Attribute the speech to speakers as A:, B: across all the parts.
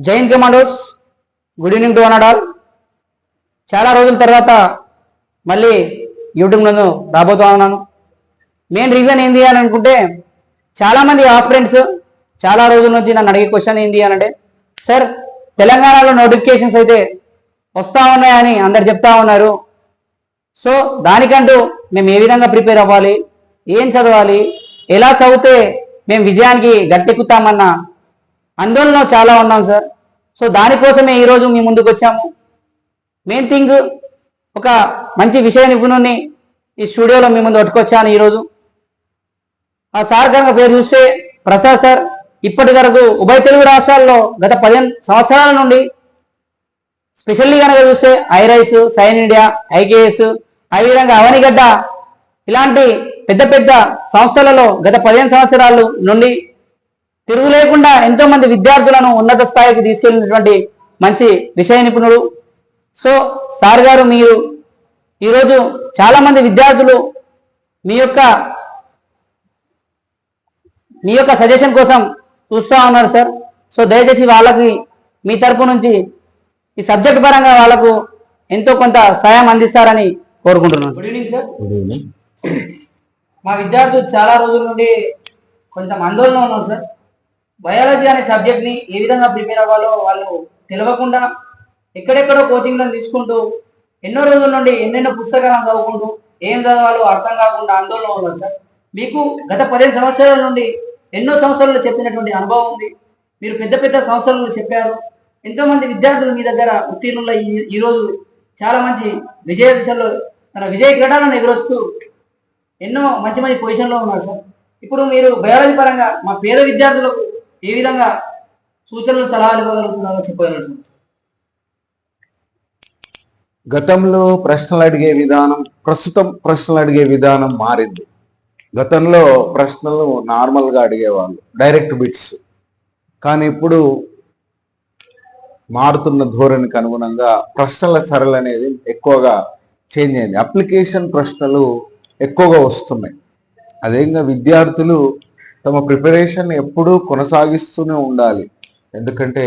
A: Jain commandos, good evening to one and all. చాలా రోజుల తర్వాత మళ్ళీ యూట్యూబ్ నందు రాబోతా ఉన్నాను. మెయిన్ రీజన్ ఏంటి అని అనుకుంటే, చాలామంది ఆస్పిరెంట్స్ చాలా రోజుల నుంచి నన్ను అడిగే క్వశ్చన్ ఏంటి అని అంటే, సార్ తెలంగాణలో నోటిఫికేషన్స్ అయితే వస్తూ ఉన్నాయని అందరు చెప్తా ఉన్నారు. సో దానికంటూ మేము ఏ విధంగా ప్రిపేర్ అవ్వాలి, ఏం చదవాలి, ఎలా చదివితే మేము విజయానికి గట్టెక్కుతామన్న ఆందోళనలో చాలా ఉన్నాం సార్. సో దానికోసమే ఈరోజు మీ ముందుకు వచ్చాము. మెయిన్ థింగ్, ఒక మంచి విషయ నిపుణుని ఈ స్టూడియోలో మీ ముందు పట్టుకొచ్చాను ఈరోజు. ఆ సార్ కనుక పేరు చూస్తే ప్రసాద్ సార్. ఇప్పటి వరకు ఉభయ తెలుగు రాష్ట్రాల్లో గత 15 సంవత్సరాల నుండి, స్పెషల్లీ కనుక చూస్తే ఐరైస్, సైన్ ఇండియా, ఐకేఎస్, అదేవిధంగా అవనిగడ్డ ఇలాంటి పెద్ద పెద్ద సంస్థలలో గత 15 సంవత్సరాల నుండి తిరుగు లేకుండా ఎంతో మంది విద్యార్థులను ఉన్నత స్థాయికి తీసుకెళ్లినటువంటి మంచి విషయ నిపుణుడు. సో సార్ గారు, మీరు ఈరోజు చాలా మంది విద్యార్థులు మీ యొక్క సజెషన్ కోసం చూస్తూ ఉన్నారు సార్. సో దయచేసి వాళ్ళకి మీ తరపు నుంచి ఈ సబ్జెక్ట్ పరంగా వాళ్ళకు ఎంతో కొంత సాయం అందిస్తారని కోరుకుంటున్నాను. Good evening sir.
B: Good evening.
A: మా విద్యార్థులు చాలా రోజుల నుండి కొంచెం ఆందోళన ఉన్నారు సార్. బయాలజీ అనే సబ్జెక్ట్ని ఏ విధంగా ప్రిపేర్ అవ్వాలో వాళ్ళు తెలియకుండా ఎక్కడెక్కడో కోచింగ్లను తీసుకుంటూ ఎన్నో రోజుల నుండి ఎన్నెన్నో పుస్తకాలను చదువుకుంటూ ఏం చదవాలో అర్థం కాకుండా ఆందోళన ఉన్నారు సార్. మీకు గత 15 సంవత్సరాల నుండి ఎన్నో సంవత్సరాలు చెప్పినటువంటి అనుభవం ఉంది. మీరు పెద్ద పెద్ద సంవత్సరాలు చెప్పారు. ఎంతోమంది విద్యార్థులు మీ దగ్గర ఉత్తీర్ణుల ఈరోజు చాలా మంచి విజయ దిశలో తన విజయ క్రీడలను ఎగురొస్తూ ఎన్నో మంచి మంచి పొజిషన్లో ఉన్నారు సార్. ఇప్పుడు మీరు బయాలజీ పరంగా మా పేద విద్యార్థులకు ఏ విధంగా సూచనలు, సలహాలు ఇవ్వగలుగుతున్నారో చెప్పగలరు సార్.
B: గతంలో ప్రశ్నలు అడిగే విధానం, ప్రస్తుతం ప్రశ్నలు అడిగే విధానం మారింది. గతంలో ప్రశ్నలు నార్మల్గా అడిగేవాళ్ళు, డైరెక్ట్ బిట్స్. కానీ ఇప్పుడు మారుతున్న ధోరణికి అనుగుణంగా ప్రశ్నల సరళి అనేది ఎక్కువగా చేంజ్ అయింది. అప్లికేషన్ ప్రశ్నలు ఎక్కువగా వస్తున్నాయి. అదేవిధంగా విద్యార్థులు తమ ప్రిపరేషన్ ఎప్పుడూ కొనసాగిస్తూనే ఉండాలి. ఎందుకంటే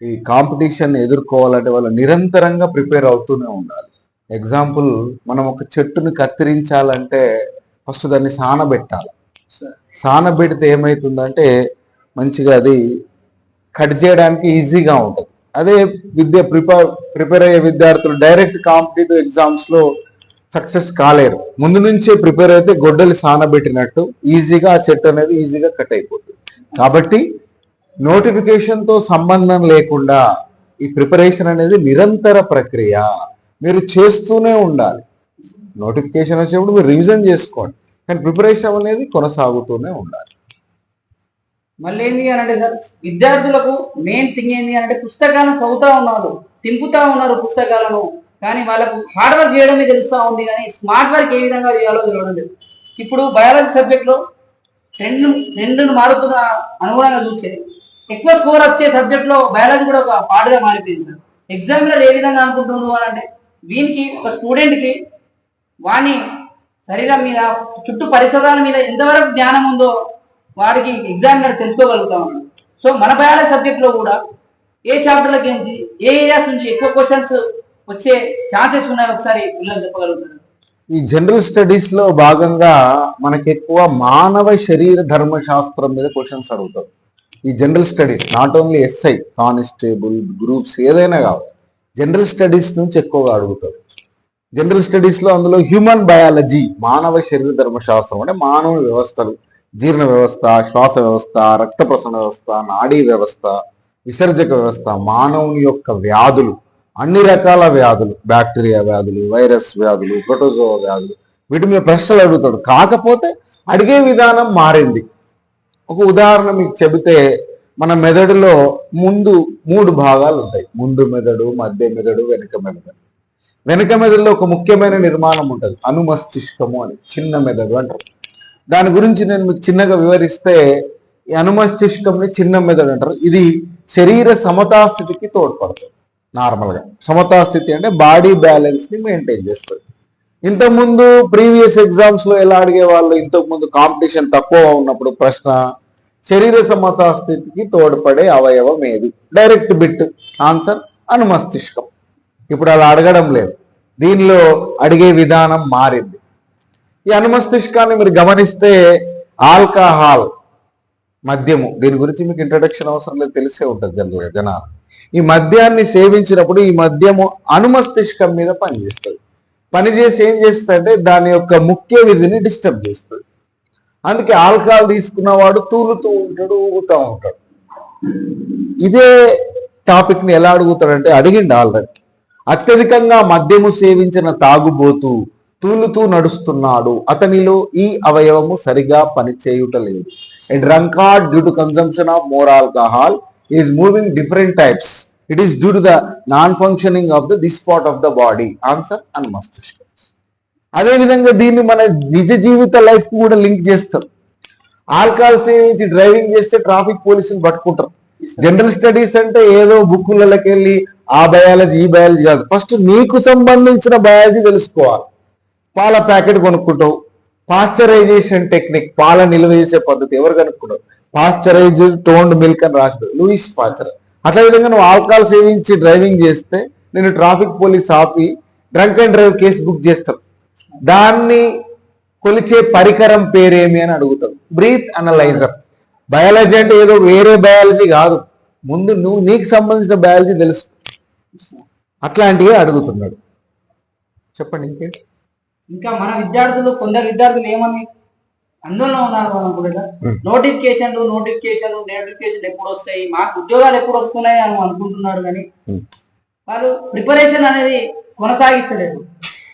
B: ఈ కాంపిటీషన్ ఎదుర్కోవాలంటే వాళ్ళు నిరంతరంగా ప్రిపేర్ అవుతూనే ఉండాలి. ఎగ్జాంపుల్, మనం ఒక చెట్టుని కత్తిరించాలంటే ఫస్ట్ దాన్ని సానబెట్టాలి. సానబెడితే ఏమవుతుందంటే మంచిగా అది కట్ చేయడానికి ఈజీగా ఉంటుంది. అదే ప్రిపేర్ అయ్యే విద్యార్థులు డైరెక్ట్ కాంపిటేటివ్ ఎగ్జామ్స్లో సక్సెస్ కాలేరు. ముందు నుంచే ప్రిపేర్ అయితే గొడ్డలి సానబెట్టినట్టు ఈజీగా ఆ చెట్టు అనేది ఈజీగా కట్ అయిపోతుంది. కాబట్టి నోటిఫికేషన్తో సంబంధం లేకుండా ఈ ప్రిపరేషన్ అనేది నిరంతర ప్రక్రియ. మీరు చేస్తూనే ఉండాలి. నోటిఫికేషన్ వచ్చినప్పుడు మీరు రివిజన్ చేసుకోండి, కానీ ప్రిపరేషన్ అనేది కొనసాగుతూనే ఉండాలి.
A: మళ్ళీ ఏంటి అని అంటే సార్, విద్యార్థులకు మెయిన్ థింగ్ ఏంటి అంటే, పుస్తకాలను చదువుతా ఉన్నారు, తింపుతా ఉన్నారు పుస్తకాలను, కానీ వాళ్ళకు హార్డ్ వర్క్ చేయడమే తెలుస్తూ ఉంది, కానీ స్మార్ట్ వర్క్ ఏ విధంగా చేయాలో తెలియడం లేదు. ఇప్పుడు బయాలజీ సబ్జెక్ట్లో ట్రెండ్ను మారుతున్న అనుగుణంగా చూస్తే ఎక్కువ స్కోర్ వచ్చే సబ్జెక్ట్లో బయాలజీ కూడా ఒక పార్ట్గా మారిపోయింది సార్. ఎగ్జామినర్ ఏ విధంగా అనుకుంటున్నారు అని అంటే, వీనికి ఒక స్టూడెంట్కి వాని శరీరం మీద, చుట్టూ పరిసరాల మీద ఎంతవరకు జ్ఞానం ఉందో వాడికి ఎగ్జామినర్ తెలుసుకోగలుగుతా ఉన్నాడు. సో మన బయాలజీ సబ్జెక్ట్లో కూడా ఏ చాప్టర్లకి నుంచి, ఏ ఏరియాస్ నుంచి ఎక్కువ క్వశ్చన్స్ వచ్చే ఛాన్సెస్ ఉన్నాయి, ఒకసారి పిల్లలు చెప్పగలుగుతారు?
B: ఈ జనరల్ స్టడీస్ లో భాగంగా మనకి ఎక్కువ మానవ శరీర ధర్మశాస్త్రం మీద క్వశ్చన్స్ అడుగుతారు. ఈ general studies not only SI, constable, groups ఏదైనా కావచ్చు, జనరల్ స్టడీస్ నుంచి ఎక్కువగా అడుగుతారు. జనరల్ స్టడీస్ లో అందులో హ్యూమన్ బయాలజీ, మానవ శరీర ధర్మశాస్త్రం అంటే మానవ వ్యవస్థలు, జీర్ణ వ్యవస్థ, శ్వాస వ్యవస్థ, రక్త ప్రసరణ వ్యవస్థ, నాడీ వ్యవస్థ, విసర్జక వ్యవస్థ, మానవుని యొక్క వ్యాధులు, అన్ని రకాల వ్యాధులు, బ్యాక్టీరియా వ్యాధులు, వైరస్ వ్యాధులు, ప్రోటోజోవా వ్యాధులు, వీటి మీద ప్రశ్నలు అడుగుతాడు. కాకపోతే అడిగే విధానం మారింది. ఒక ఉదాహరణ మీకు చెబితే, మన మెదడులో ముందు 3 భాగాలు ఉంటాయి. ముందు మెదడు, మధ్య మెదడు, వెనుక మెదడు. వెనుక మెదడులో ఒక ముఖ్యమైన నిర్మాణం ఉంటుంది, అనుమస్తిష్కము అని, చిన్న మెదడు అంటారు. దాని గురించి నేను మీకు చిన్నగా వివరిస్తే, ఈ అనుమస్తిష్కంని చిన్న మెదడు అంటారు. ఇది శరీర సమతాస్థితికి తోడ్పడుతుంది. నార్మల్గా సమతాస్థితి అంటే బాడీ బ్యాలెన్స్ని మెయింటైన్ చేస్తుంది. ఇంతకుముందు ప్రీవియస్ ఎగ్జామ్స్లో ఎలా అడిగేవాళ్ళు, ఇంతకుముందు కాంపిటీషన్ తక్కువ ఉన్నప్పుడు ప్రశ్న శరీర సమతా స్థితికి తోడ్పడే అవయవం ఏది? డైరెక్ట్ బిట్ ఆన్సర్ అనుమస్తిష్కం. ఇప్పుడు అలా అడగడం లేదు, దీనిలో అడిగే విధానం మారింది. ఈ అనుమస్తిష్కాన్ని మీరు గమనిస్తే ఆల్కహాల్, మద్యము, దీని గురించి మీకు ఇంట్రడక్షన్ అవసరం లేదు, తెలిసే ఉంటుంది జనరల్గా జనాలు. ఈ మద్యాన్ని సేవించినప్పుడు ఈ మద్యము అనుమస్తిష్కం మీద పనిచేస్తుంది. పనిచేసి ఏం చేస్తుందంటే దాని యొక్క ముఖ్య విధిని డిస్టర్బ్ చేస్తుంది. అందుకే ఆల్కహాల్ తీసుకున్నవాడు తూలుతూ ఉంటాడు, ఊగుతూ ఉంటాడు. ఇదే టాపిక్ ని ఎలా అడుగుతాడంటే, అడిగిండు ఆల్రెడీ, అత్యధికంగా మద్యము సేవించిన తాగుబోతూ తూలుతూ నడుస్తున్నాడు, అతనిలో ఈ అవయవము సరిగా పనిచేయుటలేదు. A drunkard due to consumption of more alcohol is moving different types. It is due to the non-functioning of this part of the body. Answer అనుమస్తిష్కం. అదే విధంగా దీన్ని మన నిజ జీవిత లైఫ్ కు కూడా లింక్ చేస్తాం. ఆల్కహాల్ సేవించి డ్రైవింగ్ చేస్తే ట్రాఫిక్ పోలీసులు పట్టుకుంటారు. జనరల్ స్టడీస్ అంటే ఏదో బుక్కులకి వెళ్ళి ఆ బయాలజీ ఈ బయాలజీ కాదు, ఫస్ట్ నీకు సంబంధించిన బయాలజీ తెలుసుకోవాలి. పాల ప్యాకెట్ కొనుక్కుంటావు, పాశ్చరైజేషన్ టెక్నిక్, పాల నిల్వ చేసే పద్ధతి ఎవరు కనుక్కున్నావు? పాశ్చరైజ్డ్ టోన్డ్ మిల్క్ అని రాసినాడు లూయిస్ పాశ్చర్. అట్లా విధంగా నువ్వు ఆల్కహాల్ సేవించి డ్రైవింగ్ చేస్తే నేను ట్రాఫిక్ పోలీస్ ఆపి drunk and drive case book చేస్తాం. దాన్ని కొలిచే పరికరం పేరేమి అని అడుగుతాడు. Breath analyser. బయాలజీ అంటే ఏదో వేరే బయాలజీ కాదు, ముందు నువ్వు నీకు సంబంధించిన బయాలజీ తెలుసు. అట్లాంటివి అడుగుతున్నాడు. చెప్పండి ఇంకేంటి.
A: ఇంకా మన విద్యార్థులు, కొందరు విద్యార్థులు ఏమని అందులో ఉన్నారు అనుకుంటా, నోటిఫికేషన్ ఎప్పుడు వస్తాయి, మాకు ఉద్యోగాలు ఎప్పుడు వస్తున్నాయి అని అనుకుంటున్నారు. కానీ వాళ్ళు ప్రిపరేషన్ అనేది కొనసాగిస్తలేదు.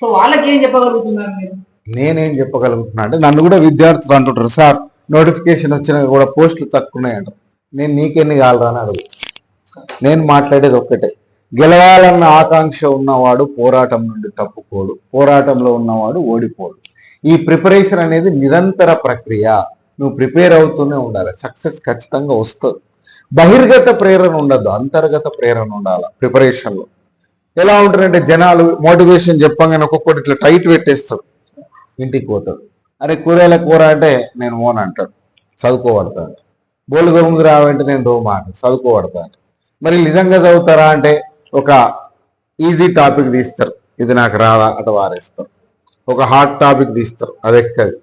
A: సో వాళ్ళకి ఏం చెప్పగలుగుతున్నారు మీరు?
B: నేనేం చెప్పగలుగుతున్నా అంటే, నన్ను కూడా విద్యార్థులు అంటుంటారు, సార్ నోటిఫికేషన్ వచ్చినా కూడా పోస్టులు తక్కువ ఉన్నాయంటారు. నేను నీకెన్ని కాలరా అని అడుగు. నేను మాట్లాడేది ఒక్కటే, గెలవాలన్న ఆకాంక్ష ఉన్నవాడు పోరాటం నుండి తప్పుకోడు, పోరాటంలో ఉన్నవాడు ఓడిపోడు. ఈ ప్రిపరేషన్ అనేది నిరంతర ప్రక్రియ. నువ్వు ప్రిపేర్ అవుతూనే ఉండాలి, సక్సెస్ ఖచ్చితంగా వస్తుంది. బహిర్గత ప్రేరణ ఉండద్దు, అంతర్గత ప్రేరణ ఉండాలి ప్రిపరేషన్లో. ఎలా ఉంటుందంటే, జనాలు మోటివేషన్ చెప్పగానే ఒక్కొక్కటి ఇట్లా టైట్ పెట్టేస్తాడు, ఇంటికి పోతాడు. అరే కూరల కూర అంటే నేను మోన్ అంటాడు, చదువుకోబడతాడు. బోలు దోముది రావంటే నేను దోమ అంటే చదువుకోబడతాడు. మరి నిజంగా చదువుతారా అంటే ఒక ఈజీ టాపిక్ తీస్తారు, ఇది నాకు రాదా అటు వారేస్తారు. ఒక హాట్ టాపిక్ తీస్తారు, అది ఎక్కది,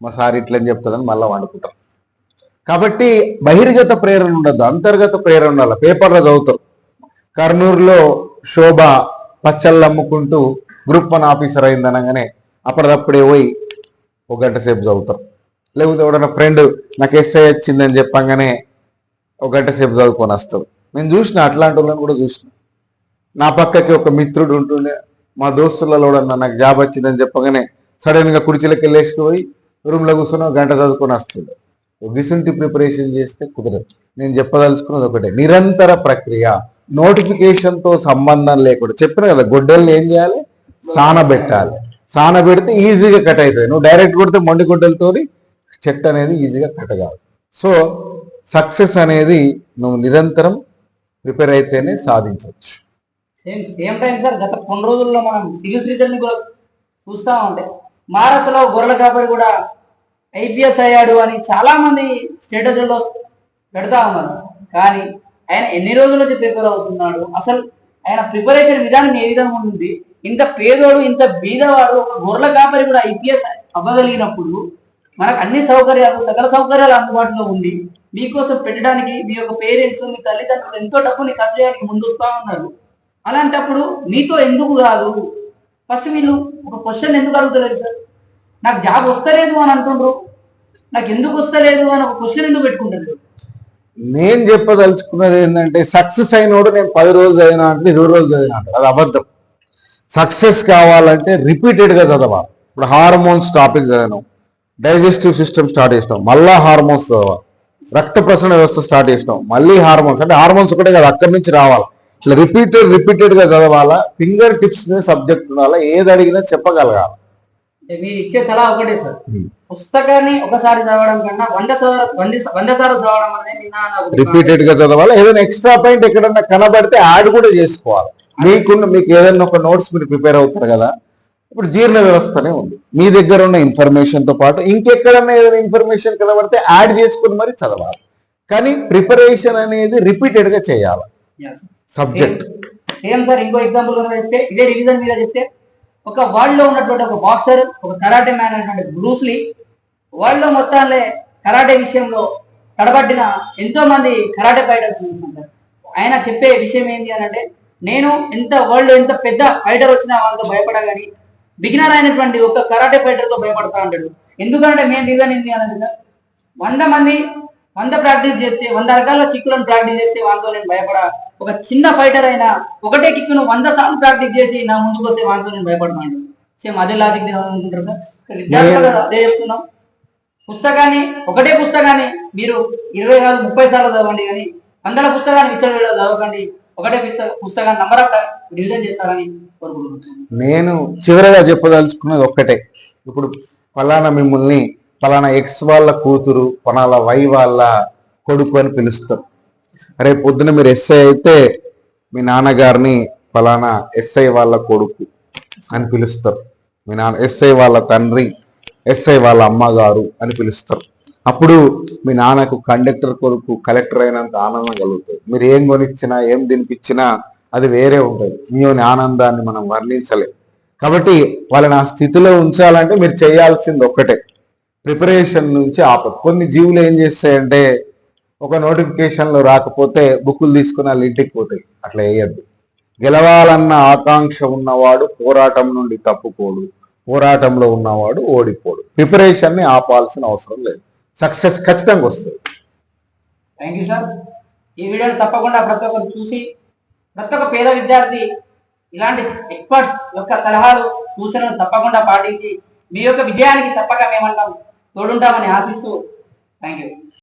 B: మా సార్ ఇట్లని చెప్తాడని మళ్ళీ వండుకుంటారు. కాబట్టి బహిర్గత ప్రేరణ ఉండదు, అంతర్గత ప్రేరణ ఉండాలి. పేపర్లో చదువుతారు. కర్నూలులో శోభ పచ్చళ్ళు అమ్ముకుంటూ గ్రూప్ 1 ఆఫీసర్ అయిందనగానే అప్పటిదప్పుడే పోయి ఒక గంట సేపు చదువుతారు. లేకపోతే ఎవడన్నా ఫ్రెండ్ నాకు ఎస్ఐ వచ్చిందని చెప్పంగానే ఒక గంట సేపు చదువుకొని వస్తారు. నేను చూసిన అట్లాంటి వాళ్ళని కూడా చూసిన. నా పక్కకి ఒక మిత్రుడు ఉంటుండే, మా దోస్తులలో నాకు జాబ్ వచ్చిందని చెప్పగానే సడన్ గా కుర్చీలకి వెళ్ళేసిపోయి రూమ్లో కూర్చొని ఒక గంట చదువుకొని వస్తుండే. గిసుంటి ప్రిపరేషన్ చేస్తే కుదరదు. నేను చెప్పదలుచుకున్నది ఒకటే, నిరంతర ప్రక్రియ, నోటిఫికేషన్తో సంబంధం లేకుండా. చెప్పిన కదా, గొడ్డల్ని ఏం చేయాలి, సానబెట్టాలి. సానబెడితే ఈజీగా కట్ అవుతుంది. నువ్వు డైరెక్ట్ కొడితే మొండి గొడ్డలతో చెట్టు అనేది ఈజీగా కట్ కాదు. సో సక్సెస్ అనేది నువ్వు నిరంతరం ప్రిపేర్ అయితేనే సాధించవచ్చు.
A: సేమ్ టైం సార్, గత కొన్ని రోజుల్లో మనం సివిల్స్ రిజల్ట్ ని కూడా చూస్తా ఉంటే మహారాష్ట్రలో గొర్రెల కాపరి కూడా ఐపీఎస్ అయ్యాడు అని చాలా మంది స్టేటస్లో పెడతా ఉన్నారు. కానీ ఆయన ఎన్ని రోజుల నుంచి ప్రిపేర్ అవుతున్నాడు, అసలు ఆయన ప్రిపరేషన్ విధానం ఏ విధంగా ఉంటుంది? ఇంత పేదోడు, ఇంత బీదవాడు, ఒక గొర్రెల కాపరి కూడా ఐపీఎస్ అవ్వగలిగినప్పుడు మనకు అన్ని సౌకర్యాలు, సకల సౌకర్యాలు అందుబాటులో ఉంది. మీకోసం పెట్టడానికి మీ యొక్క పేరెంట్స్, మీ తల్లిదండ్రులు ఎంతో డబ్బుని ఖర్చు చేయడానికి ముందు వస్తూ ఉన్నారు. అలాంటప్పుడు మీతో ఎందుకు కాదు? ఫస్ట్ వీళ్ళు ఒక క్వశ్చన్ ఎందుకు అడుగుతలేరు సార్? నాకు జాబ్ వస్తలేదు అని అంటుండ్రు, నాకు ఎందుకు వస్తలేదు అని ఒక క్వశ్చన్ ఎందుకు పెట్టుకుంటారు?
B: నేను చెప్పదలుచుకున్నది ఏంటంటే, సక్సెస్ అయినోడు నేను 10 రోజులు చదివినా అంటే 20 రోజులు చదివినా అంటే అది అబద్ధం. సక్సెస్ కావాలంటే రిపీటెడ్గా చదవాలి. ఇప్పుడు హార్మోన్స్ టాపిక్ చదివినాం, డైజెస్టివ్ సిస్టమ్ స్టార్ట్ చేసినాం, మళ్ళా హార్మోన్స్ చదవాలి. రక్త ప్రసరణ వ్యవస్థ స్టార్ట్ చేసినాం, మళ్ళీ హార్మోన్స్. అంటే హార్మోన్స్ ఒకటే కదా, అక్కడి నుంచి రావాలి. ఇట్లా రిపీటెడ్గా చదవాలా. ఫింగర్ టిప్స్ మీద సబ్జెక్ట్ ఉండాలా, ఏది అడిగినా చెప్పగలగాలి.
A: మీరు ఇచ్చే సలహా ఒకటే సార్, పుస్తకాన్ని ఒకసారి చదవడం కన్నా 100 సార్లు చదవడం అనేది
B: రిపీటెడ్ గా చదవాలి. ఏదైనా ఎక్స్ట్రా పాయింట్ ఎక్కడన్నా కనబడితే యాడ్ కూడా చేసుకోవాలి. మీకు ఏదైనా ఒక నోట్స్ మీరు ప్రిపేర్ అవుతారు కదా, ఇప్పుడు జీర్ణ వ్యవస్థనే ఉంది, మీ దగ్గర ఉన్న ఇన్ఫర్మేషన్ తో పాటు ఇంకెక్కడన్నా ఏదైనా ఇన్ఫర్మేషన్ కనబడితే యాడ్ చేసుకుని మరి చదవాలి. కానీ ప్రిపరేషన్ అనేది రిపీటెడ్ గా చేయాలి సబ్జెక్ట్.
A: సేమ్ సార్ ఇంకో ఎగ్జాంపుల్ చెప్తే, ఇదే రివిజన్ మీద చెప్తే, ఒక వరల్డ్ లో ఉన్నటువంటి ఒక బాక్సర్, ఒక కరాటే మ్యాన్ అనేటువంటి బ్రూస్లీ వరల్డ్ లో మొత్తాన్ని కరాటే విషయంలో తడబడ్డిన ఎంతో మంది కరాటే ఫైటర్స్ ఉంటారు. ఆయన చెప్పే విషయం ఏంటి అని అంటే, నేను ఎంత పెద్ద ఫైటర్ వచ్చినా వాళ్ళతో భయపడా కానీ బిగినర్ అయినటువంటి ఒక కరాటే ఫైటర్ తో భయపడతా అంటాడు. ఎందుకంటే మెయిన్ రీజన్ ఏంటి అని అంటే సార్, 100 ప్రాక్టీస్ చేస్తే 100 రకాల కిక్కులను ప్రాక్టీస్ చేస్తే వాళ్ళతో నేను భయపడా. ఒక చిన్న ఫైటర్ అయినా ఒకటే కిక్కును 100 సార్లు ప్రాక్టీస్ చేసి నా ముందుకు వస్తే వాళ్ళతో నేను భయపడతాను. సేమ్ అదే లాజిక్ అనుకుంటారు సార్. విద్యార్థులు అదే చెప్తున్నాం. ఒకటే పుస్తకాన్ని మీరు 20 కాదు 30 సార్లు చదవండి, కానీ 100 పుస్తకాన్ని విచ్చలవిడిగా చదవకండి. ఒకటే పుస్తకాన్ని నంబర్ ఆఫ్ రివిజన్ చేస్తారని కోరుకుంటున్నాను.
B: నేను చివరిగా చెప్పదలుచుకున్నది ఒక్కటే. ఇప్పుడు ఫలానా మిమ్మల్ని ఫలానా ఎక్స్ వాళ్ళ కూతురు, ఫలానా వై వాళ్ళ కొడుకు అని పిలుస్తారు. రేపు పొద్దున మీరు ఎస్ఐ అయితే మీ నాన్నగారిని ఫలానా ఎస్ఐ వాళ్ళ కొడుకు అని పిలుస్తారు. మీ నాన్న ఎస్ఐ వాళ్ళ తండ్రి, ఎస్ఐ వాళ్ళ అమ్మగారు అని పిలుస్తారు. అప్పుడు మీ నాన్నకు కండక్టర్ కొడుకు కలెక్టర్ అయినంత ఆనందం కలుగుతుంది. మీరు ఏం కొనిచ్చినా ఏం తినిపించినా అది వేరే ఉంటుంది. మీ ఆనందాన్ని మనం వర్ణించలేం. కాబట్టి వాళ్ళని ఆ స్థితిలో ఉంచాలంటే మీరు చేయాల్సింది ఒక్కటే, ప్రిపరేషన్ నుంచి ఆపదు. కొన్ని జీవులు ఏం చేస్తాయంటే, ఒక నోటిఫికేషన్లో రాకపోతే బుక్కులు తీసుకుని వాళ్ళ ఇంటికి పోతాయి. అట్లా వేయద్దు. గెలవాలన్న ఆకాంక్ష ఉన్నవాడు పోరాటం నుండి తప్పుకోడు, పోరాటంలో ఉన్నవాడు ఓడిపోడు. ప్రిపరేషన్ని ఆపాల్సిన అవసరం లేదు. సక్సెస్ ఖచ్చితంగా వస్తుంది.
A: Thank you sir. ఈ వీడియోని తప్పకుండా ప్రతి ఒక్కరు చూసి, ప్రతి ఒక్క పేద విద్యార్థి ఇలాంటి ఎక్స్పర్ట్స్ యొక్క సలహాలు సూచనలు తప్పకుండా పాటించి మీ యొక్క విజయానికి తప్పక మేమంటాం తోడుంటామని ఆశిస్తూ థ్యాంక్ యూ.